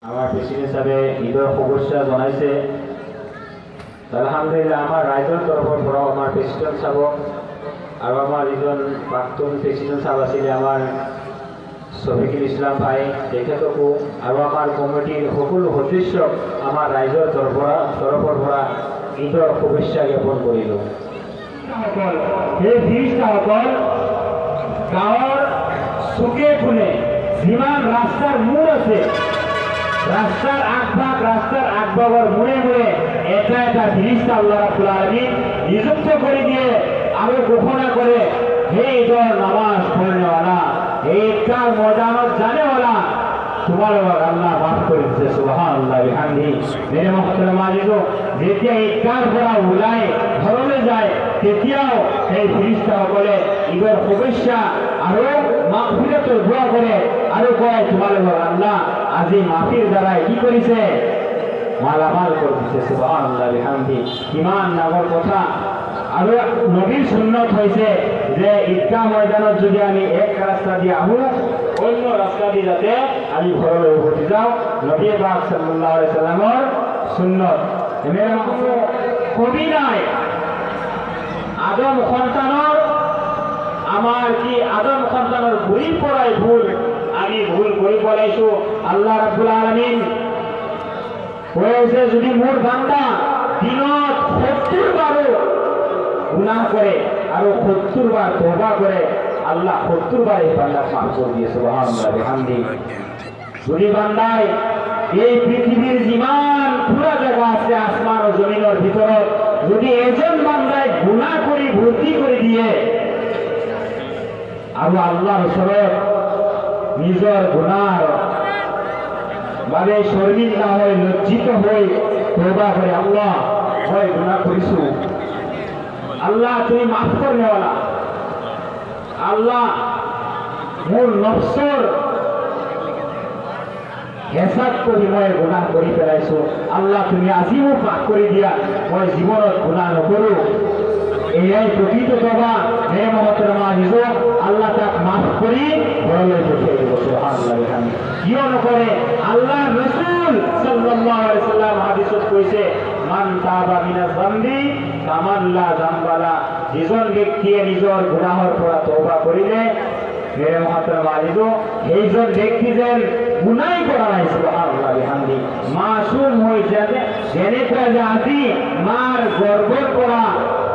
আমার প্রেসিডেন্ট হিসাবে ঈদের শুভেচ্ছা জনাইছে। আলহামদুলিল্লাহ আমার ৰাইজৰ তৰফৰ পৰা আমাৰ প্ৰেসিডেন্ট সাহেব আৰু আমাৰ যিজন প্ৰাক্তন প্ৰেসিডেন্ট সাহেব আছিলে আমাৰ শফিকুল ইছলাম ভাই তেখেতকো আৰু আমাৰ কমিটিৰ সকলো সদস্যক আমাৰ ৰাইজৰ তৰফৰ পৰা ঈদৰ শুভেচ্ছা জ্ঞাপন কৰিলোঁ। সেই ফিৰিষ্টাসকল গাঁৱৰ চুকে কোণে যিমান ৰাস্তাৰ মূৰ আছে, রাস্তার আগভাগের মুড়ে মুড়ে এটা এটা ফিরিস্তা আল্লাহ রাব্বুল আলামিন নিযুক্ত করে দিয়ে আরো ঘোষণা করে হে ঈদের নামাজ পড়নেওয়ালা, এই ঈদগাহ ময়দানত জানেওয়ালা, তোমার আল্লাহ মাফ করে দিচ্ছে। সুবহানাল্লাহ বিহামদিহি। মেরে মুহতারাম আজিজ, যেতিয়া ঈদগাহৰ পৰা ওলাই ঘৰলৈ যায় তেতিয়াও সেই ফিৰিষ্টাসকলে ঈদৰ শুভেচ্ছা আৰু মাগফিৰাতৰ দোয়া কৰে আৰু কয় তোমালোকৰ আল্লাহ আজি মাফির দ্বারাই কি করেছে, মালামাল করে দিচ্ছে। সুবহানাল্লাহ বিহামদিহি। কিমান ডাঙৰ কথা। আৰু নবীর সুন্নত হয়েছে যে ঈদগাহ ময়দানত যদি আমি এক রাস্তা দিয়ে আহো, অন্য রাস্তা দিয়ে যাতে আমি ঘরলৈ উভতি যাওঁ, নবী পাক সাল্লাল্লাহু আলাইহি সাল্লামৰ সুন্নত। এমন কোনো কবি নাই আদম সন্তানৰ, আমার কি আদম সন্তানের ভুল পড়াই ভুল, আমি ভুল করে পড়াইছো। আল্লাহ রাব্বুল আলামিন কইছে যদি মোর বান্দা দিনত 70 বারও গুনাহ করে আর 70 বার তওবা করে, আল্লাহ 70 বার এই বান্দা মাফ করে দিয়ে। সুবহানাল্লাহ বিহামদিহি। যদি বান্দায় এই পৃথিবীর যিমান পুরা জায়গা আছে আসমান ও জমিনের ভিতৰত, যদি এজন বান্দায় গুনাহ করে ভর্তি করে দিয়ে আৰু আল্লাহর ওচৰত নিজৰ গুনাহৰ বাবে শৰ্মিন্দা হৈ লজ্জিত হৈ তওবা কৰে, আল্লাহ মই গুনাহ কৰিছো, আল্লাহ তুমি মাফ করনেওয়ালা, আল্লাহ মোৰ নফসৰ হেঁচাত কৰি মই গুনাহ কৰি পেলাইছো, আল্লাহ তুমি আজি মোক মাফ কৰি দিয়া, মই জীৱনত গুনাহ নকৰো। এয়াই প্রকৃত তওবা। হে মুহতারাম আজিজ, আল্লাহ তাক মাফ কৰি ঘৰলৈ পঠিয়াই দিব। সুবহানাল্লাহ বিহামদিহি। কিয় নকৰে? আল্লাহ রাসূল সাল্লাল্লাহু আলাইহি সাল্লাম হাদিসত কৈছে, মান তাবা মিনাজ যামবি কামান লা যামবালা। যিজন ব্যক্তিয়ে নিজৰ গুনাহৰ পৰা তওবা কৰিলে, হে মুহতারাম আজিজ, সেইজন ব্যক্তি যেন গুনাই কৰা নাই। সুবহানাল্লাহ বিহামদিহি। মাসুম হৈ যাবে, যেনেকুৱা যে আজি মাৰ গৰ্ভৰ পৰা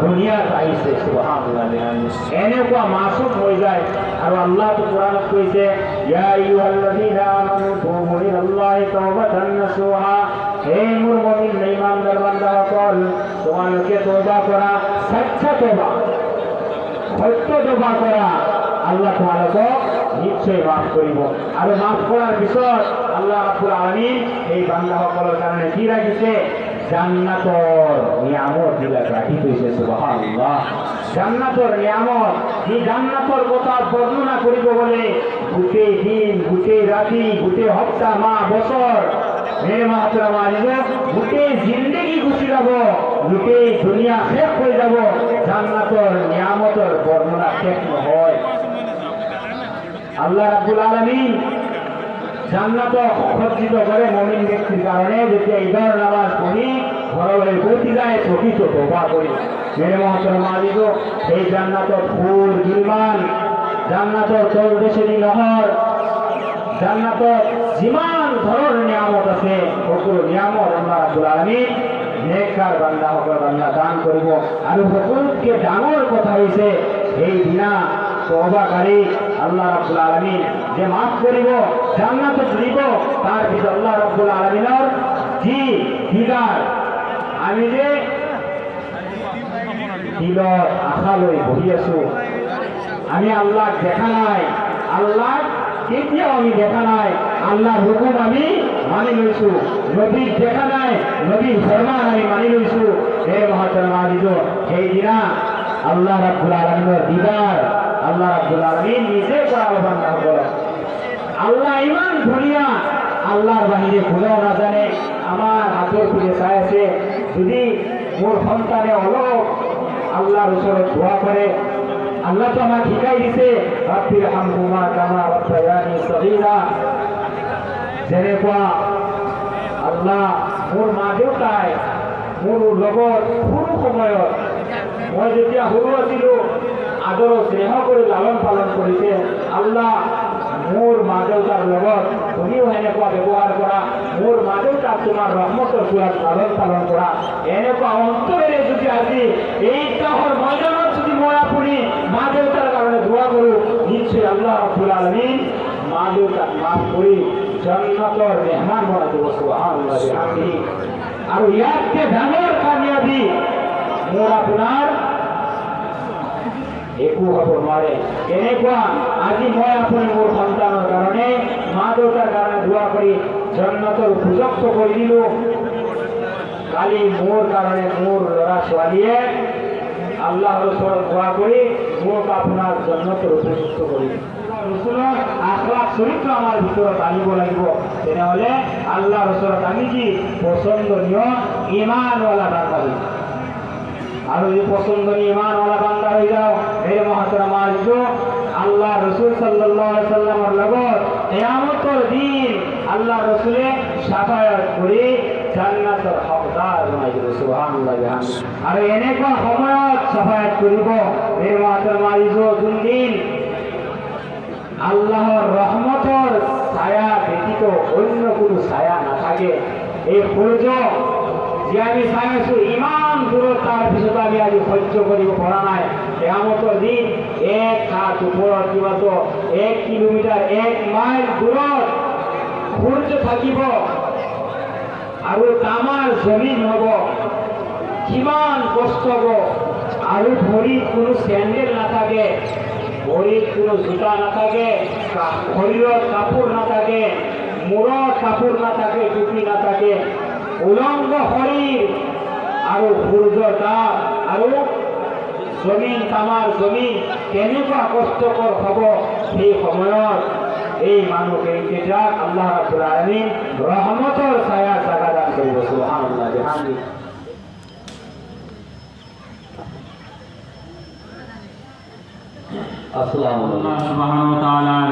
দুনিয়াত আহিছে। সুবহানাল্লাহ বিহামদিহি। এনেকুৱা মাসুম হৈ যায়। আৰু আল্লাহ তো কোরআনত কৈছে, ইয়া আইয়ুহাল্লাযীনা আমানু তুবু ইলাল্লাহি তাওবাতান নাসুহা। হে মোৰ মুমিন ইমানদার বান্দাসকল, তোমালোকে তওবা কৰা, সচ্চা তওবা, সত্য তওবা কৰা, আল্লাহ তোমালোকক নিশ্চয় মাফ কৰিব। আৰু মাফ কৰাৰ পিছত আল্লাহ রাব্বুল আলামিন এই বান্দাসকলৰ কাৰণে কি ৰাখিছে? জান্নাতৰ নিয়ামত বিলাক রাখি থৈছে। সুবহানাল্লাহ। জান্নাতৰ নিয়ামত, এই জান্নাতৰ কথা বর্ণনা কৰিব গ'লে গোটেই দিন, গোটেই ৰাতি, গোটেই সপ্তাহ, মাহ, বছৰ, হে মুহতারাম আজিজ, গোটেই জিন্দগী গুচি যাব, গোটেই দুনিয়া শেষ হৈ যাব, জান্নাতৰ নিয়ামতৰ বর্ণনা শেষ নহয়। আল্লাহ রাব্বুল আলামিন জান্নাত সজ্জিত করে মুমিন ব্যক্তির কারণে, যেতিয়া ঈদের নামাজ পড়ি ঘরলৈ উভতি যায় প্রকৃত তওবা করি। মেরে মুহতারাম আজিজ, এই জান্নাতর ফুল গিলমান, জান্নাতর তলদেশেরি নহর, জান্নাতর যিমান ধরনের নিয়ামত আছে সকলো নিয়ামত আল্লাহ রাব্বুল আলামিন নেককার বান্দাসকলক আল্লাহ দান কৰিব। আৰু সকলোতকৈ ডাঙৰ কথা হৈছে এই দিনা তওবাকারী আল্লাহ রাব্বুল আলামিন যে মাফ করিব, জান্নাত দিব, তার পিছত আল্লাহ রাব্বুল আলামিনের জি দিদার, আমি যে দিলৰ আশা লৈ বহি আছো, আমি আল্লাহ দেখা নাই, আল্লাহ কেতিয়াও আমি দেখা নাই, আল্লাহর হুকুম আমি মানি লৈছো, নবীক দেখা নাই, নবীর ফরমান আমি মানি লৈছো। হে মুহতারাম আজিজ, সেইদিনা আল্লাহ রাব্বুল আলামিনের দিদার আল্লাহ রাব্বুল আলামিন নিজে করাবো বান্দাসকল। আল্লাহ ইমান ধুনিয়া, আল্লাহর বাহিরে কোনেও না জানে। আমার হাতের ফিরে চাই আছে, যদি মোর সন্তানে অলপ আল্লাহর ওচৰত দোয়া করে, আল্লাহ তো আমাক শিকাই দিছে, রাব্বিরহামহুমা কামা রাব্বায়ানি সগীরা, যেনেকুৱা মোৰ মা দেউতাই মোৰ লগত সৰু সময়ত মই যেতিয়া সৰু আছিলোঁ আদৰৰ স্নেহ কৰি লালন পালন কৰিছে। আল্লাহ মোৰ মা দেউতাৰ লগত তুমিও এনেকুৱা ব্যৱহাৰ কৰা, মোৰ মা দেউতাক তোমাৰ ৰহমতৰ চূড়াত লালন পালন কৰা। এনেকুৱা অন্তৰেৰে যদি আজি এই তাহৰ ময়দানত যদি মই আপুনি মা দেউতাৰ কাৰণে দোৱা কৰোঁ, নিশ্চয় আল্লাহ রাব্বুল আলামিন মা দেউতাক মাফ কৰি জান্নাতৰ মেহমান বনাই দিব। সুবহানাল্লাহ বিহামদিহি। আৰু ইয়াতকে ডাঙৰ কামিয়াবী মোৰ আপোনাৰ একো হ'ব নোৱাৰে। এনেকুৱা আজি মই আপুনি মোৰ সন্তানৰ কাৰণে মা দেউতাৰ কাৰণে দোৱা কৰি জান্নাতৰ উপযুক্ত কৰি দিলোঁ। কালি মোৰ কাৰণে মোৰ ল'ৰা ছোৱালীয়ে আল্লাহৰ ওচৰত দোৱা কৰি মোক আপোনাৰ জান্নাতৰ উপযুক্ত কৰি দিল। ৰসুলৰ আখলাক চৰিত্ৰ আমাৰ ভিতৰত আনিব লাগিব। তেনেহ'লে আল্লাহৰ ওচৰত আমি কি পছন্দনীয় ইমানৱালা বান্দা হৈ যাওঁ। আৰু যদি পছন্দনীয় ইমানৱালা বান্দা হৈ যাওঁ, এই মহাতৰম আজিজো আল্লাহ রসুল সাল্লাল্লাহু আলাইহি সাল্লামৰ লগত কিয়ামতৰ দিন আল্লাহ রসুলে সাফায়াত কৰি জান্নাতৰ হকদাৰ বনাই দিব। সুবহানাল্লাহ বিহামদিহি। আৰু এনেকুৱা সময়ত সাফায়াত কৰিব এই মহাতৰম আজিজো যোনদিন আল্লাহর রহমতর ছায়া ব্যতীত অন্য কোনো ছায়া না থাকে। এই সূর্য যে আমি চাই আছো ইমান দূৰত, তাৰ পিছত আমি আজি সহ্য কৰিব পৰা নাই। কিয়ামতৰ দিন এক হাত ওপৰত কিমাতো 1 কিলোমিটাৰ 1 মাইল দূৰত সূৰ্য থাকিব আৰু তামাৰ জমিন হ'ব। কিমান কষ্ট হ'ব। আৰু ভৰিত কোনো চেণ্ডেল নাথাকে, ভৰিত কোনো জোতা নাথাকে, শৰীৰত কাপোৰ নাথাকে, মূৰত কাপোৰ নাথাকে, টুপি নাথাকে, উলংগ শৰীৰ আৰু সূৰ্যৰ তাপ আৰু জমিন তামাৰ জমিন কেনেকুৱা কষ্টকৰ হ'ব। সেই সময়ত এই মানুহকেইটাক আল্লাহ ৰাব্বুল আলামিন ৰহমতৰ ছায়া জাগা দান কৰিব। সুবহানাল্লাহ বিহামদিহি। আল্লাহ সুবহানাহু ওয়া তাআলার